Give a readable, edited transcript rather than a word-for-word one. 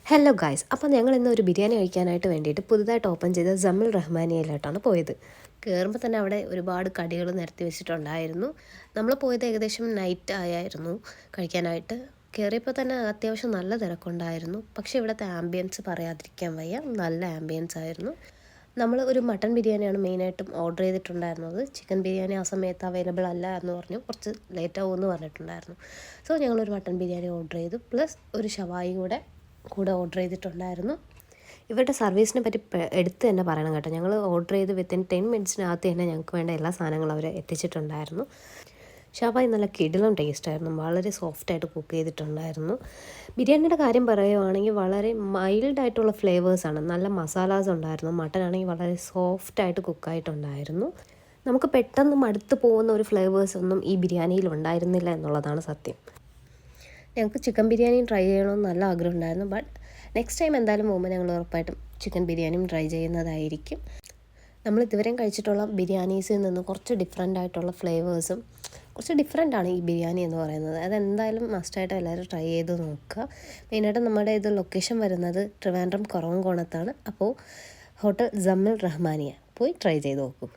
Hello guys, അപ്പോൾ ഞങ്ങൾ ഇന്ന് ഒരു ബിരിയാണി കഴിക്കാനായിട്ട് വേണ്ടിയിട്ട് പുതുതായിട്ട് ഓപ്പൺ ചെയ്ത ജമിൽ റഹ്മാനിയയിലോട്ടാണ് പോയത്. കയറുമ്പോൾ തന്നെ അവിടെ ഒരുപാട് കടികൾ നിരത്തി വെച്ചിട്ടുണ്ടായിരുന്നു. നമ്മൾ പോയത് ഏകദേശം നൈറ്റ് ആയായിരുന്നു കഴിക്കാനായിട്ട്. കയറിയപ്പോൾ തന്നെ അത്യാവശ്യം നല്ല തിരക്കുണ്ടായിരുന്നു. പക്ഷേ ഇവിടുത്തെ ആംബിയൻസ് പറയാതിരിക്കാൻ വയ്യ, നല്ല ആംബിയൻസ് ആയിരുന്നു. നമ്മൾ ഒരു മട്ടൺ ബിരിയാണിയാണ് മെയിനായിട്ടും ഓർഡർ ചെയ്തിട്ടുണ്ടായിരുന്നത്. ചിക്കൻ ബിരിയാണി ആ സമയത്ത് അവൈലബിൾ അല്ല എന്ന് പറഞ്ഞു, കുറച്ച് ലേറ്റ് ആവുമെന്ന് പറഞ്ഞിട്ടുണ്ടായിരുന്നു. സോ ഞങ്ങളൊരു മട്ടൺ ബിരിയാണി ഓർഡർ ചെയ്തു, പ്ലസ് ഒരു ഷവായി കൂടെ ഓർഡർ ചെയ്തിട്ടുണ്ടായിരുന്നു. ഇവരുടെ സർവീസിനെ പറ്റി എടുത്ത് തന്നെ പറയണം കേട്ടോ. ഞങ്ങൾ ഓർഡർ ചെയ്ത് വിത്തിൻ 10 മിനിറ്റ്സിനകത്ത് തന്നെ ഞങ്ങൾക്ക് വേണ്ട എല്ലാ സാധനങ്ങളും അവർ എത്തിച്ചിട്ടുണ്ടായിരുന്നു. ഷവായി നല്ല കിടിലം ടേസ്റ്റായിരുന്നു, വളരെ സോഫ്റ്റായിട്ട് കുക്ക് ചെയ്തിട്ടുണ്ടായിരുന്നു. ബിരിയാണിയുടെ കാര്യം പറയുവാണെങ്കിൽ വളരെ മൈൽഡായിട്ടുള്ള ഫ്ലേവേഴ്സാണ്, നല്ല മസാലാസ് ഉണ്ടായിരുന്നു. മട്ടൺ ആണെങ്കിൽ വളരെ സോഫ്റ്റായിട്ട് കുക്കായിട്ടുണ്ടായിരുന്നു. നമുക്ക് പെട്ടെന്ന് മടുത്ത് പോകുന്ന ഒരു ഫ്ലേവേഴ്സൊന്നും ഈ ബിരിയാണിയിൽ ഉണ്ടായിരുന്നില്ല എന്നുള്ളതാണ് സത്യം. ഞങ്ങൾക്ക് ചിക്കൻ ബിരിയാണിയും ട്രൈ ചെയ്യണമെന്ന് നല്ല ആഗ്രഹം ഉണ്ടായിരുന്നു. ബട്ട് നെക്സ്റ്റ് ടൈം എന്തായാലും പോകുമ്പോൾ ഞങ്ങൾ ഉറപ്പായിട്ടും ചിക്കൻ ബിരിയാണിയും ട്രൈ ചെയ്യുന്നതായിരിക്കും. നമ്മൾ ഇതുവരെയും കഴിച്ചിട്ടുള്ള ബിരിയാണീസിൽ നിന്ന് കുറച്ച് ഡിഫറെൻ്റ് ആയിട്ടുള്ള ഫ്ലേവേഴ്സും കുറച്ച് ഡിഫറെൻ്റാണ് ഈ ബിരിയാണി എന്ന് പറയുന്നത്. അതെന്തായാലും മസ്റ്റായിട്ട് എല്ലാവരും ട്രൈ ചെയ്ത് നോക്കുക. മെയിനായിട്ട് നമ്മുടെ ഇത് ലൊക്കേഷൻ വരുന്നത് ട്രിവാൻഡ്രം കുറവൻകോണത്താണ്. അപ്പോൾ ഹോട്ടൽ ജമിൽ റഹ്മാനിയ പോയി ട്രൈ ചെയ്ത് നോക്കൂ.